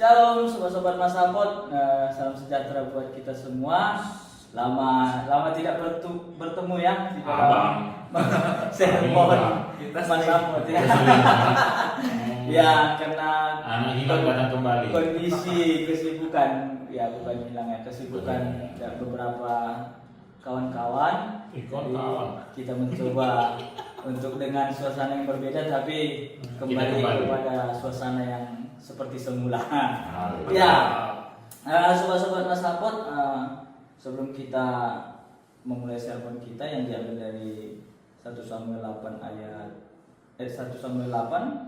Shalom sobat-sobat Masapot, salam sejahtera buat kita semua. Lama tidak bertemu ya di dalam sermon Masapot ya. Ya karena anak hilang datang kembali. Kondisi kesibukan ya, bukan hilang ya, kesibukan ya, beberapa kawan-kawan. Kita mencoba untuk dengan suasana yang berbeda tapi kembali kepada suasana yang seperti semula. Ya, sobat-sobat Masapot, sebelum kita memulai sermon kita yang diambil dari 1 Samuel 8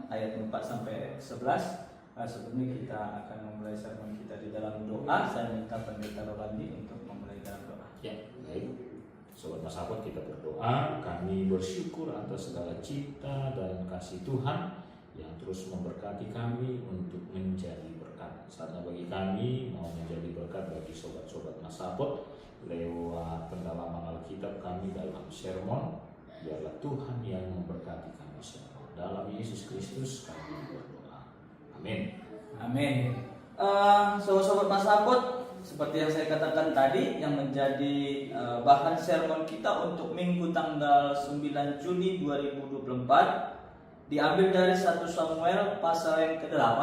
ayat 4 sampai 11. Sebelumnya kita akan memulai sermon kita di dalam doa. Saya minta Pendeta Rolandi untuk memulai dalam doa. Ya, baik. Sobat Masapot, kita berdoa. Kami bersyukur atas segala cipta dan kasih Tuhan yang terus memberkati kami untuk menjadi berkat. Saatnya bagi kami mau menjadi berkat bagi sobat-sobat Masapot lewat pendalaman Alkitab kami dalam sermon. Biarlah Tuhan yang memberkati kami semua. Dalam Yesus Kristus kami berdoa. Amin. Amin. Sobat-sobat Masapot, seperti yang saya katakan tadi, yang menjadi bahan sermon kita untuk Minggu tanggal 9 Juni 2024 diambil dari 1 Samuel pasal yang ke-8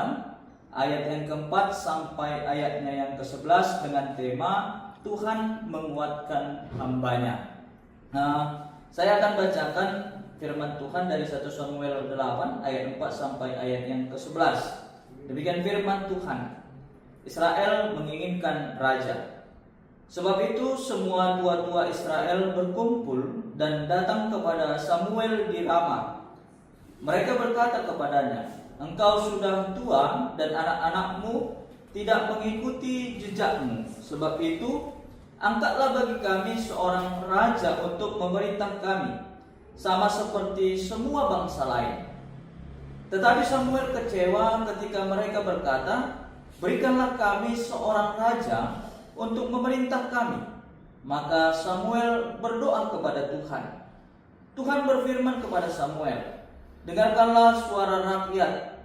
ayat yang ke-4 sampai ayatnya yang ke-11 dengan tema Tuhan menguatkan hambanya. Saya akan bacakan firman Tuhan dari 1 Samuel 8 ayat 4 sampai ayat yang ke-11. Demikian firman Tuhan. Israel menginginkan raja. Sebab itu semua tua-tua Israel berkumpul dan datang kepada Samuel di Rama. Mereka berkata kepadanya, "Engkau sudah tua dan anak-anakmu tidak mengikuti jejakmu. Sebab itu, angkatlah bagi kami seorang raja untuk memerintah kami, sama seperti semua bangsa lain." Tetapi Samuel kecewa ketika mereka berkata, "Berikanlah kami seorang raja untuk memerintah kami." Maka Samuel berdoa kepada Tuhan. Tuhan berfirman kepada Samuel, "Dengarkanlah suara rakyat.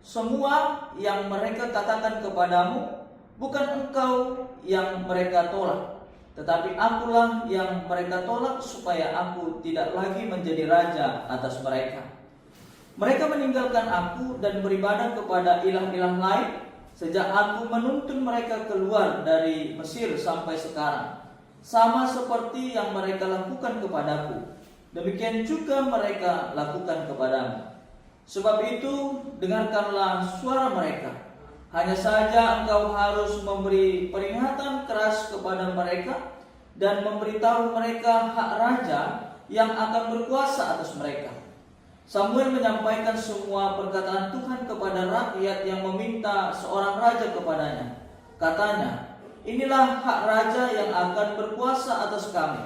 Semua yang mereka katakan kepadamu, bukan engkau yang mereka tolak, tetapi akulah yang mereka tolak supaya aku tidak lagi menjadi raja atas mereka. Mereka meninggalkan aku dan beribadah kepada ilah-ilah lain sejak aku menuntun mereka keluar dari Mesir sampai sekarang. Sama seperti yang mereka lakukan kepadaku, demikian juga mereka lakukan kepadamu. Sebab itu, dengarkanlah suara mereka. Hanya saja engkau harus memberi peringatan keras kepada mereka dan memberitahu mereka hak raja yang akan berkuasa atas mereka." Samuel menyampaikan semua perkataan Tuhan kepada rakyat yang meminta seorang raja kepadanya. Katanya, "Inilah hak raja yang akan berkuasa atas kami.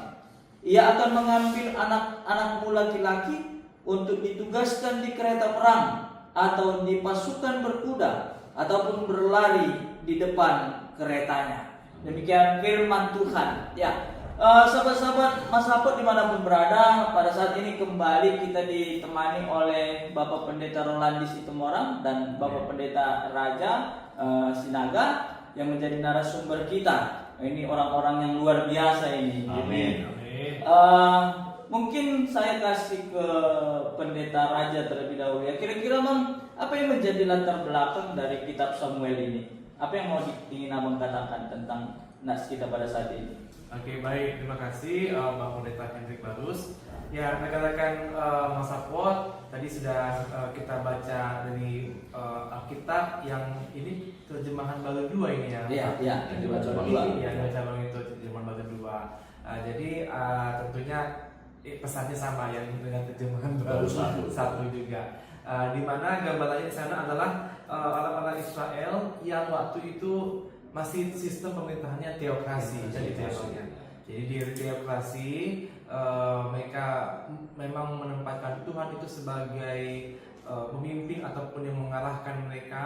Ia akan mengambil anak-anakmu laki-laki untuk ditugaskan di kereta perang atau di pasukan berkuda ataupun berlari di depan keretanya." Demikian firman Tuhan. Ya, sahabat-sahabat Masapot dimanapun berada, pada saat ini kembali kita ditemani oleh Bapak Pendeta Rolandi Situmorang dan Bapak Pendeta Raja Sinaga yang menjadi narasumber kita. Ini orang-orang yang luar biasa ini. Amin. Mungkin saya kasih ke Pendeta Raja terlebih dahulu ya. Kira-kira Bang, apa yang menjadi latar belakang dari kitab Samuel ini? Apa yang mau ingin Abang katakan tentang nas kita pada saat ini? Oke, baik, terima kasih Bang Pendeta Hendrik Barus. Ya, rekan-rekan Masapot, tadi sudah kita baca dari Alkitab yang ini terjemahan baru 2 ini ya. Iya, terjemahan baru 2. Iya, terjemahan itu terjemahan baru 2. Jadi tentunya pesannya sama yang dengan terjemahan baru 1 juga. Di mana gambarannya di sana adalah orang-orang Israel yang waktu itu masih sistem pemerintahannya teokrasi. Jadi di teokrasi mereka memang menempatkan Tuhan itu sebagai pemimpin ataupun yang mengarahkan mereka,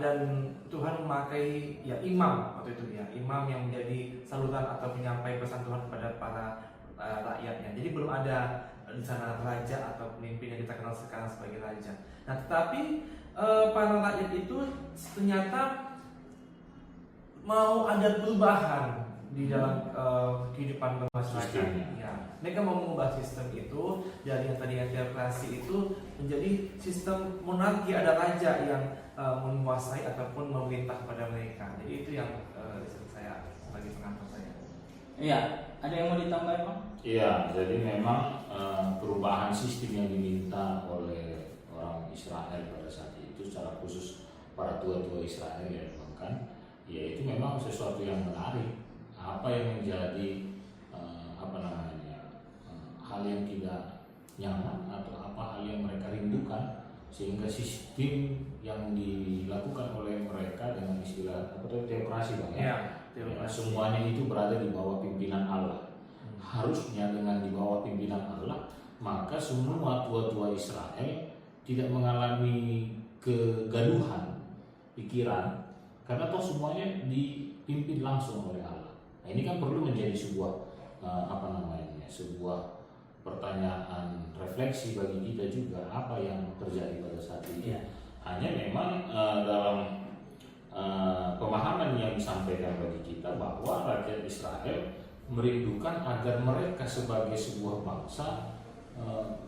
dan Tuhan memakai ya imam waktu itu ya, imam yang menjadi saluran atau penyampai pesan Tuhan kepada para rakyatnya. Jadi belum ada di sana raja atau pemimpin yang kita kenal sekarang sebagai raja. Nah, tetapi para rakyat itu ternyata mau ada perubahan di dalam kehidupan bermasyarakat. Ya, mereka mau mengubah sistem itu dari yang tadinya teokrasi itu menjadi sistem monarki, ada raja yang menguasai ataupun memerintah pada mereka. Jadi itu yang saya sebagai pengantar saya. Iya, ada yang mau ditambah Bang? Iya, jadi memang perubahan sistem yang diminta oleh orang Israel pada saat itu, secara khusus para tua-tua Israel ya bahkan, ya itu memang sesuatu yang menarik. Apa yang menjadi hal yang tidak nyaman atau apa hal yang mereka rindukan, sehingga sistem yang dilakukan oleh mereka dengan istilah teokrasi Bang ya, semuanya itu berada di bawah pimpinan Allah. Harusnya dengan di bawah pimpinan Allah, maka semua tua-tua Israel tidak mengalami kegaduhan pikiran, karena toh semuanya dipimpin langsung oleh Allah. Nah, ini kan perlu menjadi sebuah sebuah pertanyaan refleksi bagi kita juga, apa yang terjadi pada saat itu. Hanya memang dalam pemahaman yang disampaikan bagi kita bahwa rakyat Israel merindukan agar mereka sebagai sebuah bangsa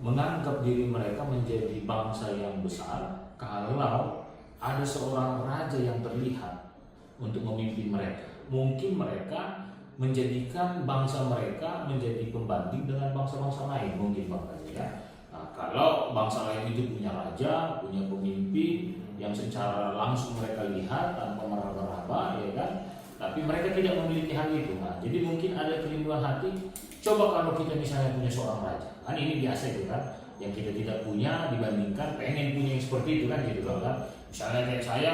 menganggap diri mereka menjadi bangsa yang besar kalau ada seorang raja yang terlihat untuk memimpin mereka. Mungkin mereka menjadikan bangsa mereka menjadi pembanding dengan bangsa-bangsa lain, mungkin Bang Raja ya. Nah, kalau bangsa lain itu punya raja, punya pemimpin yang secara langsung mereka lihat tanpa meraba-raba, ya kan? Tapi mereka tidak memiliki hal itu. Nah, jadi mungkin ada kerinduan hati. Coba kalau kita misalnya punya seorang raja, kan ini biasa itu kan, yang kita tidak punya dibandingkan pengen punya yang seperti itu kan gitu kan. Misalnya kayak saya,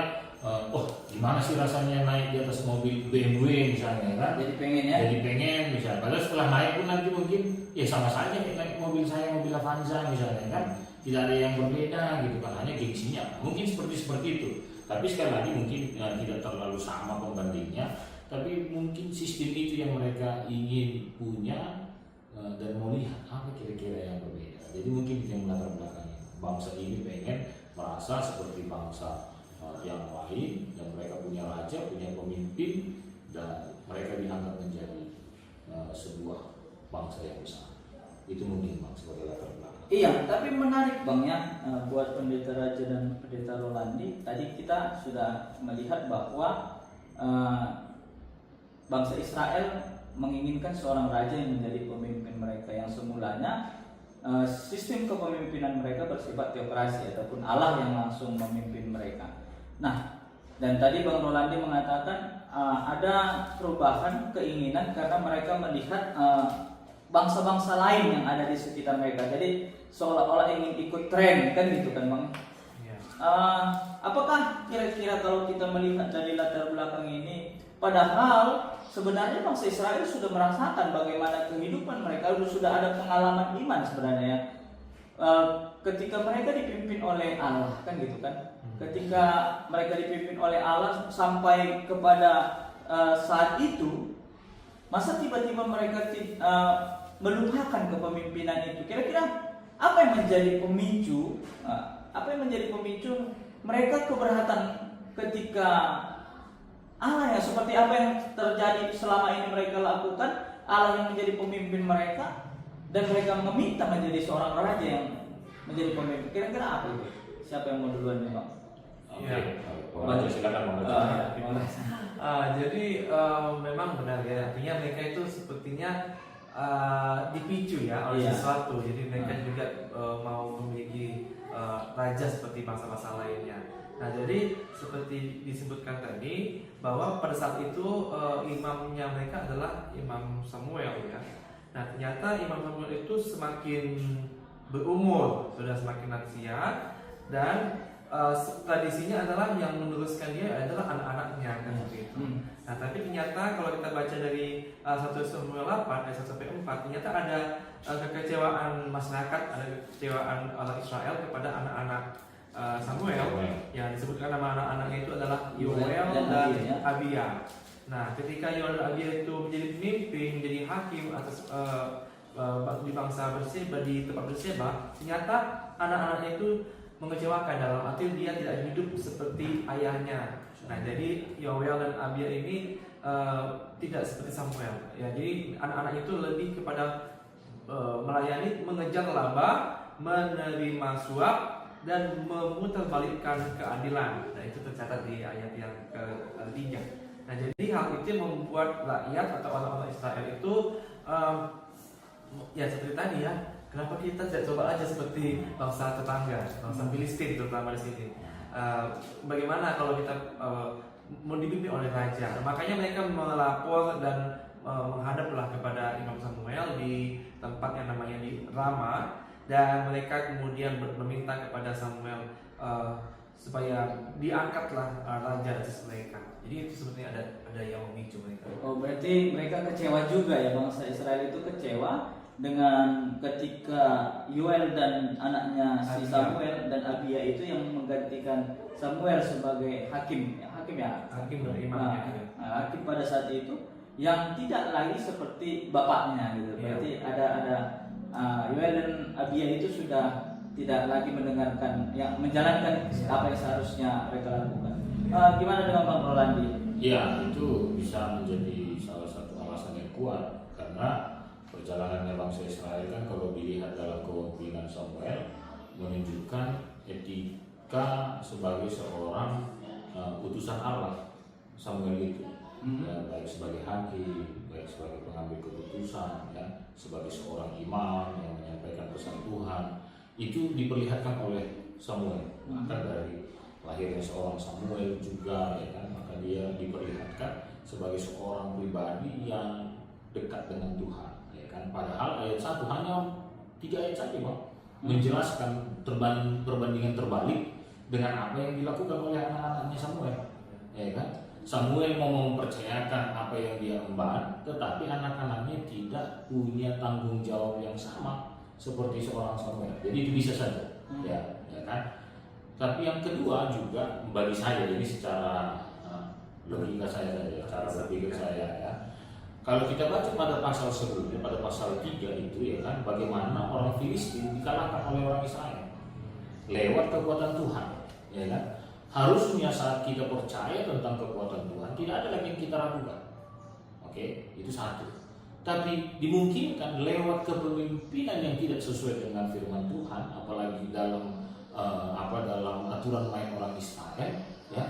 gimana sih rasanya naik di atas mobil BMW misalnya kan? Jadi pengen ya? Jadi pengen misalnya. Padahal setelah naik pun nanti mungkin ya sama saja kayak naik mobil saya, mobil Avanza misalnya kan. Tidak ada yang berbeda gitu kan, hanya gengsinya. Mungkin seperti itu. Tapi sekali lagi mungkin tidak terlalu sama pembandingnya. Tapi mungkin sistem itu yang mereka ingin punya dan mau lihat apa kira-kira yang berbeda. Jadi mungkin itu yang melatar belakangnya. Bangsa ini pengen merasa seperti bangsa yang lain, dan mereka punya raja, punya pemimpin, dan mereka dianggap menjadi sebuah bangsa yang besar. Itu mungkin Bang sebagai latar belakang. Iya, tapi menarik Bang ya, buat Pendeta Raja dan Pendeta Rolandi. Tadi kita sudah melihat bahwa bangsa Israel menginginkan seorang raja yang menjadi pemimpin mereka, yang semulanya sistem kepemimpinan mereka bersifat teokrasi ataupun Allah yang langsung memimpin mereka. Nah, dan tadi Bang Rolandi mengatakan ada perubahan keinginan karena mereka melihat bangsa-bangsa lain yang ada di sekitar mereka. Jadi seolah-olah ingin ikut tren kan gitu kan Bang. Apakah kira-kira kalau kita melihat dari latar belakang ini, padahal sebenarnya bangsa Israel sudah merasakan bagaimana kehidupan mereka, sudah ada pengalaman iman sebenarnya ketika mereka dipimpin oleh Allah kan gitu kan. Ketika mereka dipimpin oleh Allah sampai kepada saat itu, masa tiba-tiba mereka melupakan kepemimpinan itu? Kira-kira apa yang menjadi pemicu? Apa yang menjadi pemicu mereka keberatan ketika Allah ya, seperti apa yang terjadi selama ini mereka lakukan, Allah yang menjadi pemimpin mereka dan mereka meminta menjadi seorang raja yang menjadi pemimpin. Kira-kira apa itu? Siapa yang mau duluan nih Bang? Raja silakan Bang. Jadi memang benar ya, artinya mereka itu sepertinya dipicu ya oleh sesuatu. Jadi mereka juga mau memiliki raja seperti bangsa-bangsa lainnya. Nah, jadi seperti disebutkan tadi bahwa pada saat itu imamnya mereka adalah Imam Samuel ya. Nah, ternyata Imam Samuel itu semakin berumur, sudah semakin lansia, dan tradisinya adalah yang meneruskan dia adalah anak-anaknya kan seperti itu. Nah, tapi ternyata kalau kita baca dari 1 Samuel 8 ayat 1 sampai 4, ternyata ada kekecewaan masyarakat, ada kekecewaan orang Israel kepada anak-anak Samuel yang disebutkan nama anak-anaknya itu adalah Yoel dan Abia. Nah, ketika Yoel dan Abia itu menjadi pemimpin, menjadi hakim atas di bangsa Berseba, di tempat Berseba, ternyata anak-anaknya itu mengecewakan, dalam arti dia tidak hidup seperti ayahnya. Nah, jadi Yoel dan Abia ini tidak seperti Samuel. Ya, jadi anak-anak itu lebih kepada melayani, mengejar laba, menerima suap, dan memutarbalikkan keadilan. Nah, itu tercatat di ayat yang ketiga. Nah, jadi hal itu membuat rakyat atau orang-orang Israel itu ya seperti tadi ya. Kenapa kita tidak coba aja seperti bangsa tetangga, bangsa Filistin terutama di sini? Bagaimana kalau kita mau dipimpin oleh raja? Makanya mereka melapor dan menghadaplah kepada Imam Samuel di tempat yang namanya di Rama, dan mereka kemudian meminta kepada Samuel supaya diangkatlah raja atas mereka. Jadi itu sebenarnya ada yang memicu mereka. Oh, berarti mereka kecewa juga ya, bangsa Israel itu kecewa dengan ketika Yoel dan anaknya si Samuel dan Abia itu yang menggantikan Samuel sebagai hakim ya, Hakim dan imamnya. hakim pada saat itu yang tidak lagi seperti bapaknya gitu. Berarti ada Yoel dan Abia itu sudah tidak lagi mendengarkan, yang menjalankan apa yang seharusnya mereka lakukan. Gimana dengan Bang Rolandi? Ya, itu bisa menjadi salah satu alasan yang kuat, karena perjalanannya bangsa Israel kan kalau dilihat dalam kepemimpinan Samuel menunjukkan etika sebagai seorang utusan Allah. Samuel itu ya, baik sebagai hakim, baik sebagai pengambil keputusan, ya, sebagai seorang imam yang menyampaikan pesan Tuhan, itu diperlihatkan oleh Samuel. Maka dari lahirnya seorang Samuel juga, ya kan, maka dia diperlihatkan sebagai seorang pribadi yang dekat dengan Tuhan. Kan, padahal ayat 1 hanya 3 ayat saja, Bang, menjelaskan perbandingan terbalik dengan apa yang dilakukan oleh anak-anaknya Samuel. Ya kan? Samuel mau mempercayakan apa yang dia emban, tetapi anak-anaknya tidak punya tanggung jawab yang sama seperti seorang Samuel. Jadi itu bisa saja, ya kan? Tapi yang kedua juga bagi saya, ini secara logika saya saja, cara berpikir saya ya. Kalau kita baca pada pasal sebelumnya, pada pasal 3 itu ya kan, bagaimana orang Filistin dikalahkan oleh orang Israel lewat kekuatan Tuhan, ya kan? Harusnya saat kita percaya tentang kekuatan Tuhan, tidak ada lagi yang kita ragukan. Oke, itu satu. Tapi dimungkinkan lewat kepemimpinan yang tidak sesuai dengan firman Tuhan, apalagi dalam dalam aturan main orang Israel, ya.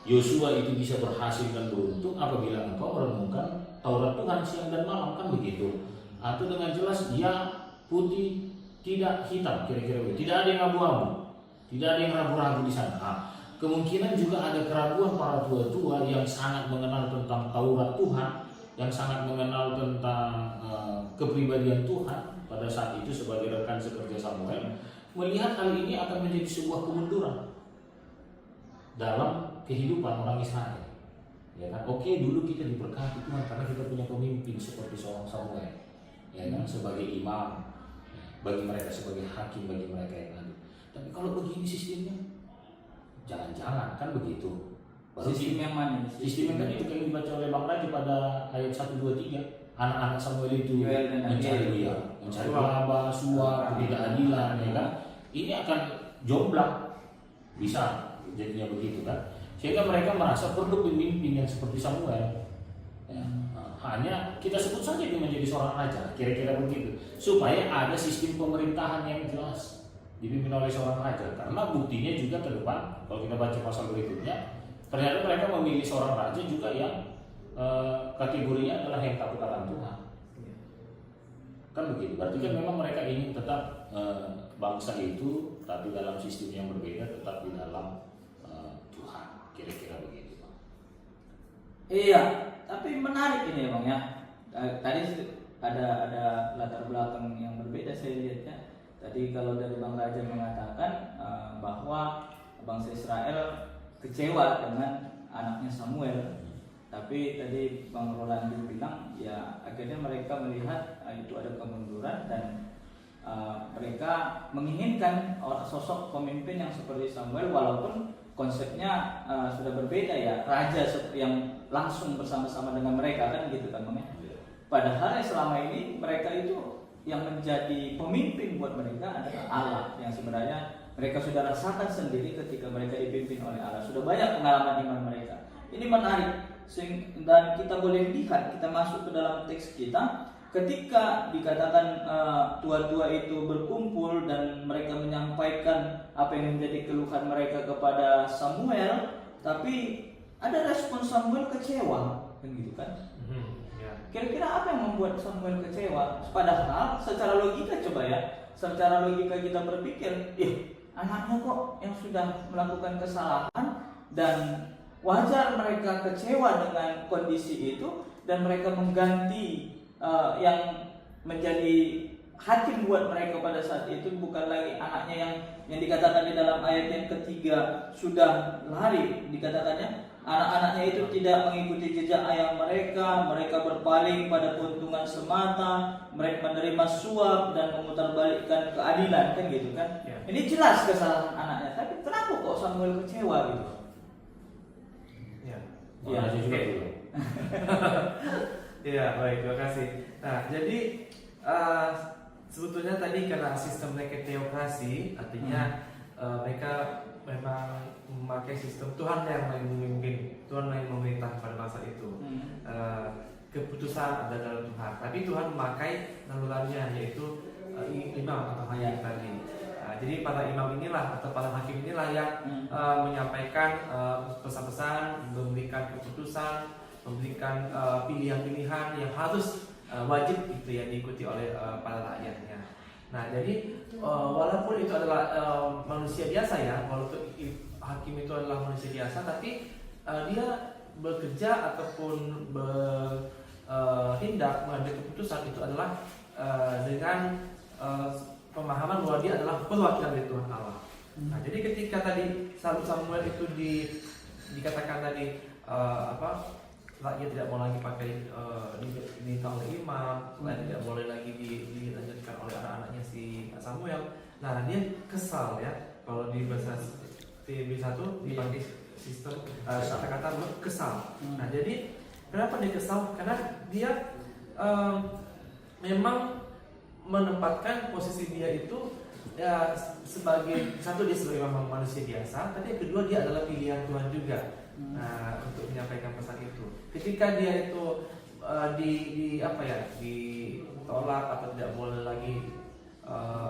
Yosua itu bisa berhasil dan beruntung apabila engkau merenungkan Taurat Tuhan siang dan malam, kan begitu. Atau dengan jelas dia putih tidak hitam, kira-kira begitu. Tidak ada yang abu-abu, tidak ada yang ragu-ragu di sana. Kemungkinan juga ada keraguan para tua-tua yang sangat mengenal tentang Taurat Tuhan, yang sangat mengenal tentang kepribadian Tuhan pada saat itu sebagai rekan sekerja Samuel, melihat hal ini akan menjadi sebuah kemunduran dalam kehidupan orang Israel. Ya kan? Oke, dulu kita diberkati Tuhan karena kita punya pemimpin seperti seorang Samuel, ya kan, sebagai imam bagi mereka, sebagai hakim bagi mereka yang adil. Tapi kalau begini sistemnya, jangan-jangan kan begitu. Baru Sistem yang mana? Sistem yang tadi itu yang dibaca oleh Bang Raji pada ayat 1, 2, 3. Anak-anak Samuel itu mencari laba, suap, ketidakadilan, ya kan. Ini akan jomblang, bisa jadinya begitu kan. Sehingga mereka merasa perlu pemimpin yang seperti Samuel. Ya, hanya kita sebut saja dia menjadi seorang raja, kira-kira begitu, supaya ada sistem pemerintahan yang jelas dipimpin oleh seorang raja. Karena buktinya juga ke depan, kalau kita baca pasal berikutnya, ternyata mereka memilih seorang raja juga yang kategorinya adalah yang takut akan Tuhan. Kan begitu. Berarti kan memang mereka ingin tetap bangsa itu, tapi dalam sistem yang berbeda, tetap di dalam Tuhan. Kira-kira begitu, Bang. Iya, tapi menarik ini ya, Bang ya. Tadi ada latar belakang yang berbeda saya lihatnya. Tadi kalau dari Bang Raja mengatakan bahwa bangsa Israel kecewa dengan anaknya Samuel. Tapi tadi Bang Rolandi bilang ya akhirnya mereka melihat itu ada kemunduran dan mereka menginginkan sosok pemimpin yang seperti Samuel, walaupun konsepnya sudah berbeda ya, raja yang langsung bersama-sama dengan mereka kan gitu kan Bang ya. Padahal selama ini mereka itu yang menjadi pemimpin buat mereka adalah Allah yang sebenarnya mereka sudah rasakan sendiri ketika mereka dipimpin oleh Allah. Sudah banyak pengalaman iman mereka. Ini menarik. Dan kita boleh lihat, kita masuk ke dalam teks kita, ketika dikatakan tua-tua itu berkumpul dan mereka menyampaikan apa yang menjadi keluhan mereka kepada Samuel, tapi ada respon Samuel kecewa, kan gitu kan? Kira-kira apa yang membuat Samuel kecewa? Padahal secara logika, coba ya, secara logika kita berpikir, anaknya kok yang sudah melakukan kesalahan, dan wajar mereka kecewa dengan kondisi itu, dan mereka mengganti yang menjadi hakim buat mereka pada saat itu bukan lagi anaknya yang dikatakan di dalam ayat yang ketiga sudah lari, dikatakannya anak-anaknya itu tidak mengikuti jejak ayah mereka, mereka berpaling pada keuntungan semata, mereka menerima suap dan memutarbalikkan keadilan, kan gitu kan? Ya. Ini jelas kesalahan anaknya, tapi kenapa kok Samuel kecewa gitu? Ya, juga. Iya, baik, terima kasih. Nah, jadi sebetulnya tadi karena sistem mereka teokrasi, artinya mereka memang memakai sistem Tuhan yang memimpin, Tuhan yang memerintah pada masa itu. Keputusan ada dalam Tuhan, tapi Tuhan memakai nalurannya, yaitu imam atau hakim tadi. Jadi para imam inilah atau para hakim inilah yang menyampaikan pesan-pesan, memberikan keputusan, memberikan pilihan-pilihan yang harus wajib itu ya diikuti oleh para rakyatnya. Nah, jadi walaupun itu adalah manusia biasa ya, walaupun hakim itu adalah manusia biasa, tapi dia bekerja ataupun bertindak mengambil keputusan itu adalah dengan pemahaman bahwa dia adalah perwakilan dari Tuhan Allah. Nah, jadi ketika tadi Samuel itu dikatakan tadi rakyat tidak mau lagi pakai diminta oleh imam, tidak boleh lagi dilanjutkan oleh anak-anaknya si Samuel. Nah, dia kesal ya. Kalau di bahasa TB1 dipakai sistem kata-kata kesal. Nah, jadi kenapa dia kesal? Karena dia memang menempatkan posisi dia itu ya sebagai satu, dia sebagai manusia biasa, tapi yang kedua dia adalah pilihan Tuhan juga. Nah, untuk menyampaikan pesan itu, ketika dia itu ditolak atau tidak boleh lagi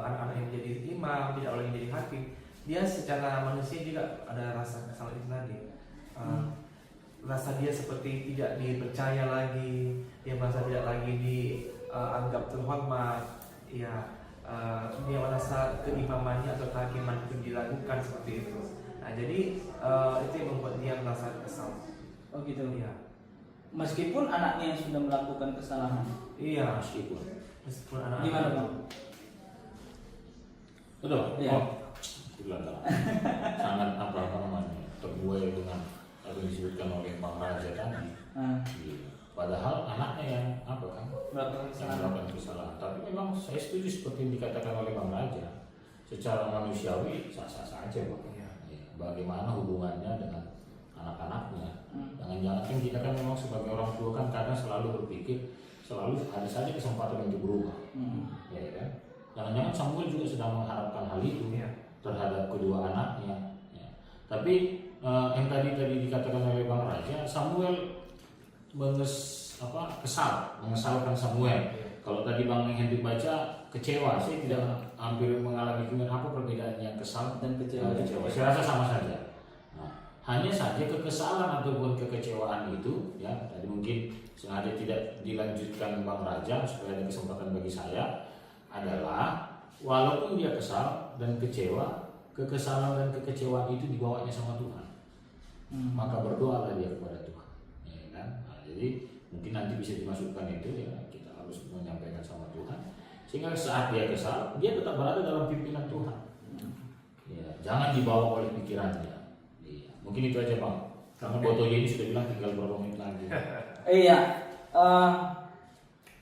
anak-anak yang menjadi imam, tidak boleh menjadi hakim, dia secara manusia juga ada rasa kesal itu tadi. Rasa dia seperti tidak dipercaya lagi, dia merasa tidak lagi dianggap terhormat, ya dia merasa keimamannya atau kehakiman itu diragukan seperti itu. Nah, jadi itu yang membuat dia merasa kesal. Oh gitu ya. Meskipun anaknya yang sudah melakukan kesalahan. Iya, meskipun anaknya. Gimana bang? Betul. Ya. Sangat apa namanya terbuai dengan apa yang disebutkan oleh Bang Raja tadi. Padahal anaknya yang melakukan kesalahan. Tapi memang saya setuju seperti yang dikatakan oleh Bang Raja. Secara manusiawi sah-sah saja Bang. Bagaimana hubungannya dengan anak-anaknya? Jangan-jangan kan kita kan memang sebagai orang tua kan kadang selalu berpikir selalu ada saja kesempatan untuk berubah, ya kan? Jangan-jangan Samuel juga sedang mengharapkan hal itu terhadap kedua anaknya. Ya. Tapi yang tadi dikatakan oleh Bang Raja, Samuel mengesalkan Samuel. Kalau tadi Bang Henry baca kecewa, saya tidak hampir mengalami apa perbedaannya kesal dan kecewa. Saya rasa sama saja. Nah, hanya saja kekesalan ataupun kekecewaan itu, ya tadi mungkin sengaja tidak dilanjutkan Bang Raja supaya ada kesempatan bagi saya, adalah walaupun dia kesal dan kecewa, kekesalan dan kekecewaan itu dibawanya sama Tuhan. Maka berdoalah dia kepada Tuhan, ya kan? Nah, jadi mungkin nanti bisa dimasukkan itu ya, kita harus menyampaikan sama Tuhan sehingga saat dia kesal dia tetap berada dalam pimpinan Tuhan. Ya, jangan dibawa oleh pikirannya. Ya, mungkin itu aja Bang. Karena Boto ini sudah bilang tinggal berapa menit lagi. Iya.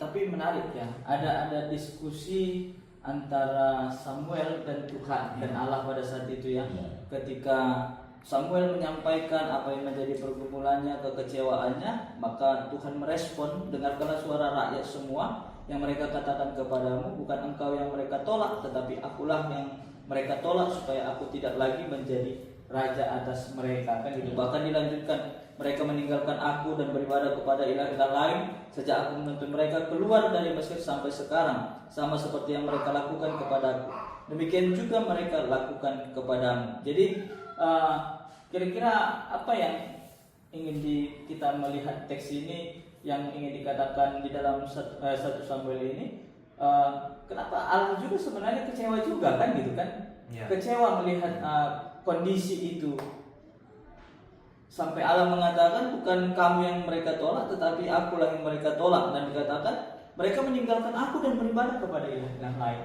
Tapi menarik ya. Ada diskusi antara Samuel dan Tuhan dan Allah pada saat itu ya. Ketika Samuel menyampaikan apa yang menjadi pergumulannya, kekecewaannya, maka Tuhan merespon, dengarkanlah suara rakyat semua yang mereka katakan kepadamu, bukan engkau yang mereka tolak, tetapi akulah yang mereka tolak supaya aku tidak lagi menjadi raja atas mereka, kan gitu. Bahkan dilanjutkan, mereka meninggalkan aku dan beribadah kepada ilah-ilah lain sejak aku menuntun mereka keluar dari Mesir sampai sekarang, sama seperti yang mereka lakukan kepadaku, demikian juga mereka lakukan kepadamu. Jadi kira-kira apa yang ingin kita melihat teks ini, yang ingin dikatakan di dalam 1 Samuel ini? Kenapa Allah juga sebenarnya kecewa juga, kan gitu kan? Ya. Kecewa melihat kondisi itu, sampai Allah mengatakan bukan kamu yang mereka tolak, tetapi akulah yang mereka tolak. Dan dikatakan mereka meninggalkan aku dan beribadah kepada ilah yang lain.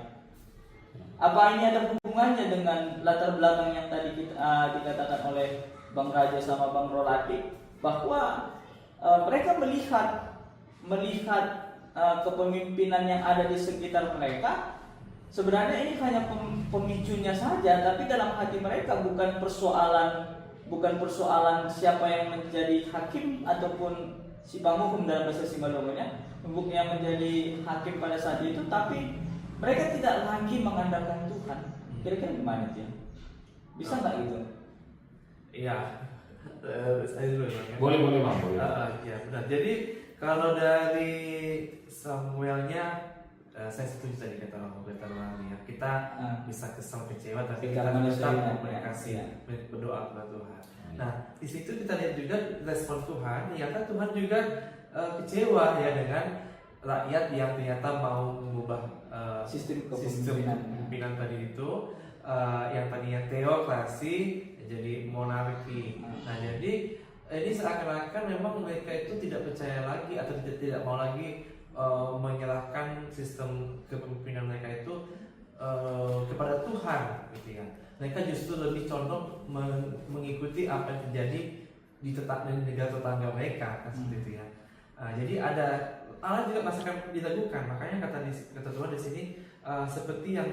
Apa ini ada hubungannya dengan latar belakang yang tadi dikatakan oleh Bang Raja sama Bang Rolati, bahwa mereka melihat kepemimpinan yang ada di sekitar mereka? Sebenarnya ini hanya pemicunya saja, tapi dalam hati mereka bukan persoalan siapa yang menjadi hakim ataupun si penghukum dalam bahasa Simalomonya, yang menjadi hakim pada saat itu, tapi mereka tidak lagi mengandalkan Tuhan. Kira-kira gimana dia? Bisa nggak gitu? Iya. Saya dulu ya. Boleh Bang. Boleh. Ya benar. Jadi kalau dari Samuelnya, saya setuju tadi kata Bang ya. Kita bisa kesal kecewa, tapi kita tetap berkomunikasi, berdoa kepada Tuhan. Nah, di situ kita lihat juga respon Tuhan. Ternyata Tuhan juga kecewa ya dengan rakyat yang ternyata mau mengubah sistem kepemimpinan tadi itu, yang tadinya teokrasi jadi monarki. Nah, jadi ini seakan-akan memang mereka itu tidak percaya lagi atau tidak mau lagi menyerahkan sistem kepemimpinan mereka itu kepada Tuhan, gitu ya. Mereka justru lebih condong mengikuti apa yang terjadi di negara tetangga mereka, kan seperti itu ya. Jadi Allah juga masih akan diragukan. Makanya kata Tuhan di sini, seperti yang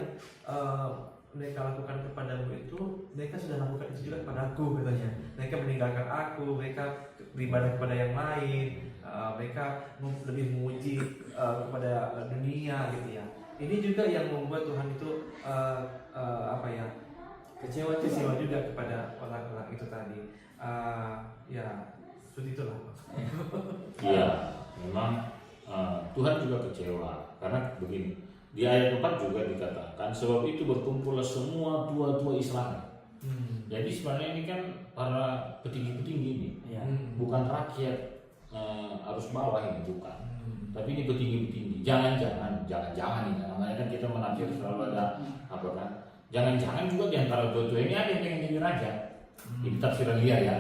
mereka lakukan kepadamu itu, mereka sudah lakukan itu juga kepadaku, katanya. Mereka meninggalkan aku, mereka beribadah kepada yang lain, mereka lebih memuji kepada dunia, gitu ya. Ini juga yang membuat Tuhan itu kecewa juga kepada orang-orang itu tadi. Ya seperti itulah. Iya, memang Tuhan juga kecewa karena begini. Di ayat 4 juga dikatakan, sebab itu berkumpullah semua tua-tua Israel. Jadi sebenarnya ini kan para petinggi-petinggi ini, bukan rakyat arus bawah ini, bukan. Tapi ini petinggi-petinggi. Jangan-jangan ini namanya kan kita menafsir selalu ada apa kan? Jangan-jangan juga di antara tua-tua ini ada yang pengen jadi raja. Ini tafsiran liar ya.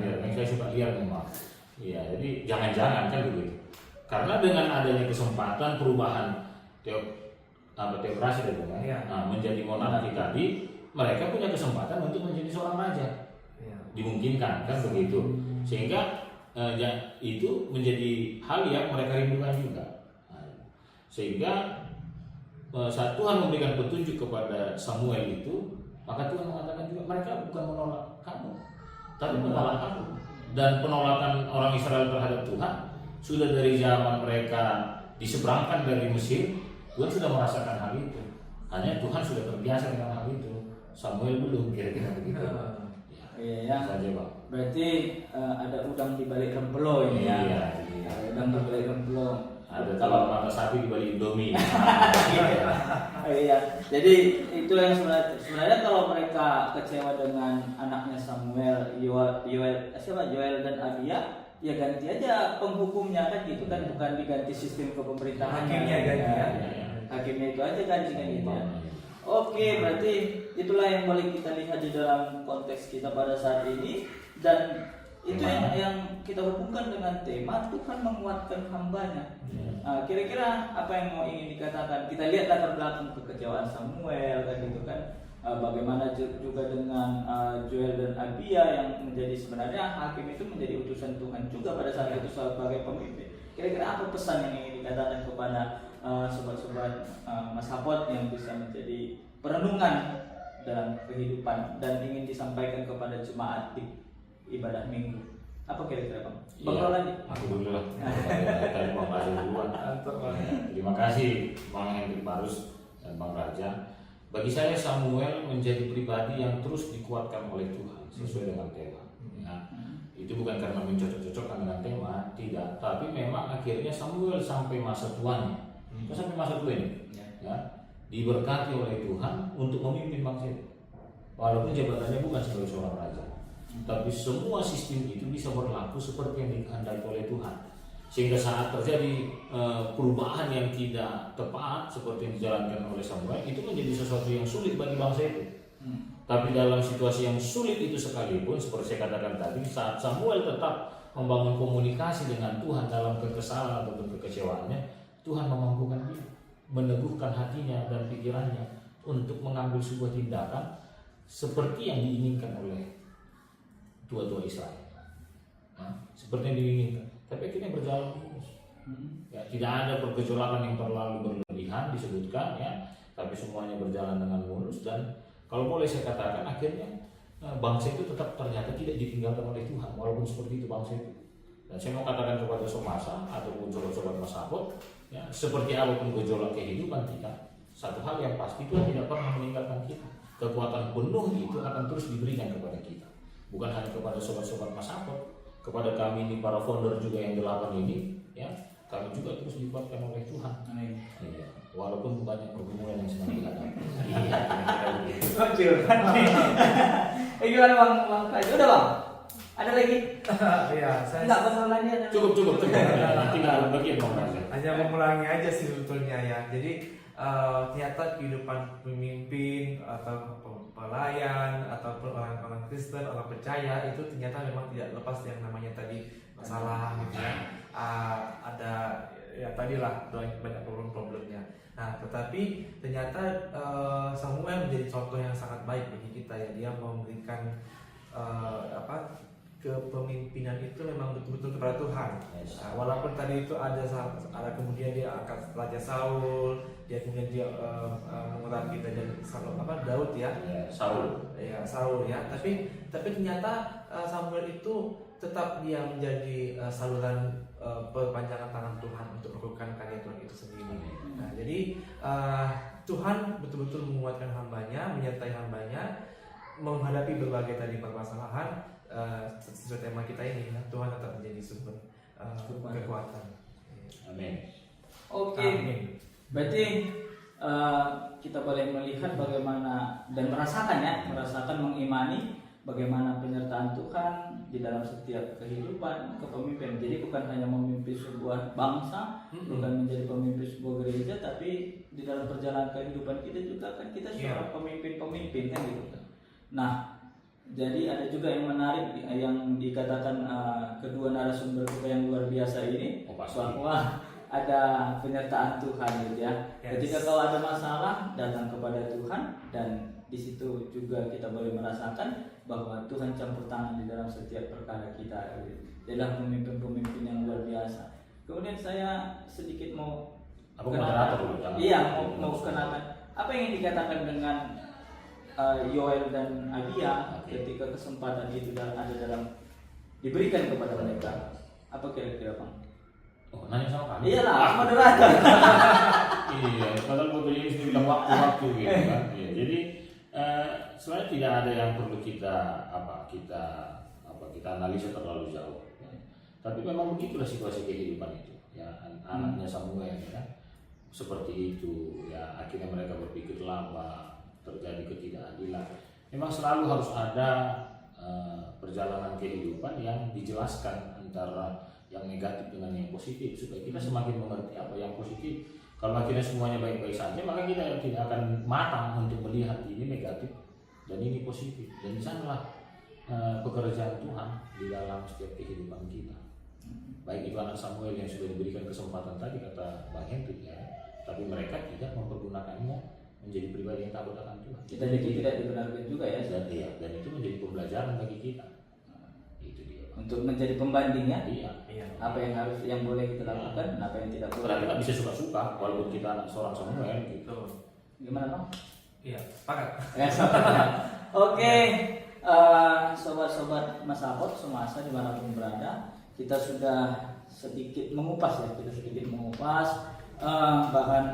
Yang saya suka liar memang. Iya, jadi jangan-jangan kan begitu. Karena dengan adanya kesempatan perubahan teokrasi tadi kan, menjadi monarki tadi, mereka punya kesempatan untuk menjadi seorang raja. Dimungkinkan kan begitu. Sehingga itu menjadi hal yang mereka rindukan juga. Sehingga saat Tuhan memberikan petunjuk kepada Samuel itu, maka Tuhan mengatakan juga mereka bukan menolak kamu, tapi menolak aku. Dan penolakan orang Israel terhadap Tuhan sudah dari zaman mereka diseberangkan dari Mesir. Tuhan sudah merasakan hal itu. Hanya Tuhan sudah terbiasa dengan hal itu. Samuel belum, kira-kira begitu. Iya. Saja, Bang. Berarti ada udang di balik rempelo ini ya. Iya. Ada udang di balik rempelo. Ada telur mata sapi di balik Indomie. Iya. Jadi itu yang sebenarnya kalau mereka kecewa dengan anaknya Samuel, Joel dan Abia, ya ganti aja penghukumnya kan gitu kan, bukan diganti sistem kepemerintahan. Hakimnya ganti ya. Hakimnya itu aja ganti kan gitu ya. Oke, berarti itulah yang boleh kita lihat di dalam konteks kita pada saat ini, dan itu yang kita hubungkan dengan tema Tuhan menguatkan hambanya. Kira-kira apa yang mau ingin dikatakan? Kita lihat latar belakang kekecewaan Samuel kan gitu kan. Bagaimana juga dengan Joel dan Abia yang menjadi sebenarnya hakim itu menjadi utusan Tuhan juga pada saat itu sebagai pemimpin. Kira-kira apa pesan yang ingin dikatakan kepada sobat-sobat Mas Hapot yang bisa menjadi perenungan dalam kehidupan dan ingin disampaikan kepada jemaat di ibadah minggu? Apa kira-kira Bang? Bang Roland? Aku dulu lah. Tadi Bang Raja duluan. Terima kasih Bang Hendrik Barus dan Bang Raja. Bagi saya Samuel menjadi pribadi yang terus dikuatkan oleh Tuhan sesuai dengan tema. Ya, itu bukan karena mencocok-cocokkan dengan tema, tidak. Tapi memang akhirnya Samuel sampai masa tuanya, sampai masa tua ini, ya, diberkati oleh Tuhan untuk memimpin bangsa itu. Walaupun jabatannya bukan sebagai seorang raja, tapi semua sistem itu bisa berlaku seperti yang dikehendaki oleh Tuhan. Sehingga saat terjadi perubahan yang tidak tepat seperti yang dijalankan oleh Samuel, itu menjadi sesuatu yang sulit bagi bangsa itu. Tapi dalam situasi yang sulit itu sekalipun, seperti saya katakan tadi, saat Samuel tetap membangun komunikasi dengan Tuhan dalam kekesalan ataupun kekecewaannya, Tuhan memampukan dia, meneguhkan hatinya dan pikirannya untuk mengambil sebuah tindakan seperti yang diinginkan oleh tua-tua Israel. Seperti yang diinginkan. Tapi akhirnya berjalan mulus. Ya, tidak ada pergejolakan yang terlalu berlebihan disebutkan, ya, tapi semuanya berjalan dengan mulus. Dan kalau boleh saya katakan, akhirnya bangsa itu tetap ternyata tidak ditinggalkan oleh Tuhan, walaupun seperti itu bangsa itu. Dan saya mau katakan kepada Somasa ataupun sobat-sobat Masabot, ya, seperti apapun gejolak kehidupan kita, satu hal yang pasti, Tuhan tidak pernah meninggalkan kita. Kekuatan penuh itu akan terus diberikan kepada kita, bukan hanya kepada sobat-sobat Masabot, kepada kami ini para founder juga yang 8 ini, ya, kami juga terus dikuatkan oleh Tuhan. Amin. Ya, walaupun banyak pergumulan yang sedang dihadapi. Gimana Bang Faji? Udah Bang? Ada lagi? Iya, saya Enggak pasal lagi ada. Cukup. Tinggal bagian Bang Faji. hanya mengulangi aja sih sebetulnya ya. Jadi ternyata kehidupan pemimpin atau pelayan ataupun orang-orang Kristen, orang percaya itu ternyata memang tidak lepas yang namanya tadi masalah gitu ya. Ada ya tadilah banyak problem-problemnya. Nah, tetapi ternyata Samuel menjadi contoh yang sangat baik bagi kita ya. Dia memberikan kepemimpinan itu memang betul-betul kepada Tuhan. Yes. Walaupun tadi itu ada kemudian dia angkat Raja Saul, dia kemudian dia mengurapi Daud ya. Saul ya. Tapi ternyata Samuel itu tetap dia menjadi saluran perpanjangan tangan Tuhan untuk melakukan karya Tuhan itu sendiri. Nah, jadi Tuhan betul-betul menguatkan hambanya, menyertai hambanya menghadapi berbagai tadi permasalahan. Sesuai tema kita ini, Tuhan tetap menjadi sumber kekuatan. Amin. Oke. Berarti kita boleh melihat bagaimana dan merasakan mengimani bagaimana penyertaan Tuhan di dalam setiap kehidupan kepemimpinan. Jadi bukan hanya memimpin sebuah bangsa, bukan menjadi pemimpin sebuah gereja, tapi di dalam perjalanan kehidupan kita juga kan kita seorang pemimpin kan gitu. Nah, jadi ada juga yang menarik yang dikatakan kedua narasumber kita yang luar biasa ini, bahwa ada penyertaan Tuhan gitu ya. Yes. Ketika kau ada masalah, datang kepada Tuhan, dan di situ juga kita boleh merasakan bahwa Tuhan campur tangan di dalam setiap perkara kita. Dia adalah pemimpin-pemimpin yang luar biasa. Kemudian saya sedikit mau kenakan apa yang dikatakan dengan Yoel dan Abia ketika kesempatan itu ada diberikan kepada mereka. Apa kira-kira Bang? Nanya sama kami? Iyalah, moderator. Iya, padahal fotonya ini sudah bilang waktu gitu kan. Iya, jadi sebenarnya tidak ada yang perlu kita analisa terlalu jauh. Ya. Tapi memang begitulah situasi kehidupan itu. Ya, anaknya Samuel ya, seperti itu. Ya, akhirnya mereka berpikir lama. Terjadi ketidakadilan. Memang selalu harus ada perjalanan kehidupan yang dijelaskan antara yang negatif dengan yang positif supaya kita semakin mengerti apa yang positif. Kalau akhirnya semuanya baik-baik saja, maka kita tidak akan matang untuk melihat ini negatif dan ini positif. Dan di sanalah pekerjaan Tuhan di dalam setiap kehidupan kita. Baik itu anak Samuel yang sudah diberikan kesempatan tadi kata Bang Hendrik ya, tapi mereka tidak mempergunakannya menjadi pribadi yang takut akan Tuhan. Kita jadi tidak dibenarkan juga ya. Dan itu menjadi pembelajaran bagi kita. Itu dia. Untuk menjadi pembanding ya. Iya. Apa yang boleh kita lakukan dan apa yang tidak boleh. Karena kita bisa suka-suka walaupun kita anak seorang Samuel gitu. Gimana Bang? Iya, sepakat. Oke. Sobat-sobat Masabot semasa dimanapun berada, kita sudah sedikit mengupas Bahkan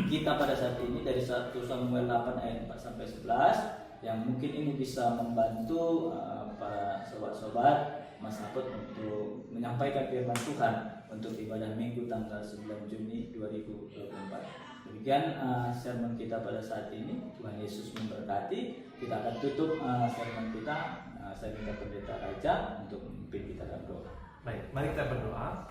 kita pada saat ini dari 1 Samuel 8 ayat 4 sampai 11 yang mungkin ini bisa membantu para sobat-sobat Mas Hafid untuk menyampaikan firman Tuhan untuk ibadah Minggu tanggal 9 Juni 2024. Demikian sermon kita pada saat ini. Tuhan Yesus memberkati. Kita akan tutup sermon kita. Saya minta pendeta Raja untuk memimpin kita dalam doa. Baik, mari kita berdoa.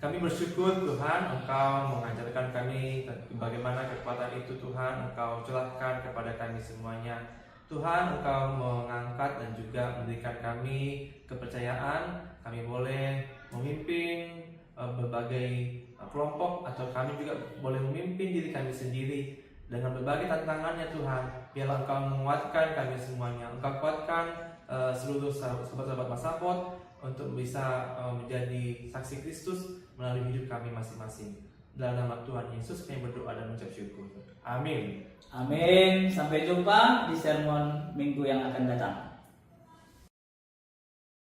Kami bersyukur Tuhan, Engkau mengajarkan kami bagaimana kekuatan itu Tuhan, Engkau curahkan kepada kami semuanya. Tuhan, Engkau mengangkat dan juga memberikan kami kepercayaan. Kami boleh memimpin berbagai kelompok, atau kami juga boleh memimpin diri kami sendiri dengan berbagai tantangannya Tuhan. Biarlah Engkau menguatkan kami semuanya. Engkau kuatkan seluruh sahabat-sahabat Mas Hafid untuk bisa menjadi saksi Kristus melalui hidup kami masing-masing. Dalam nama Tuhan Yesus kami berdoa dan mengucap syukur. Amin. Amin. Sampai jumpa di sermon minggu yang akan datang.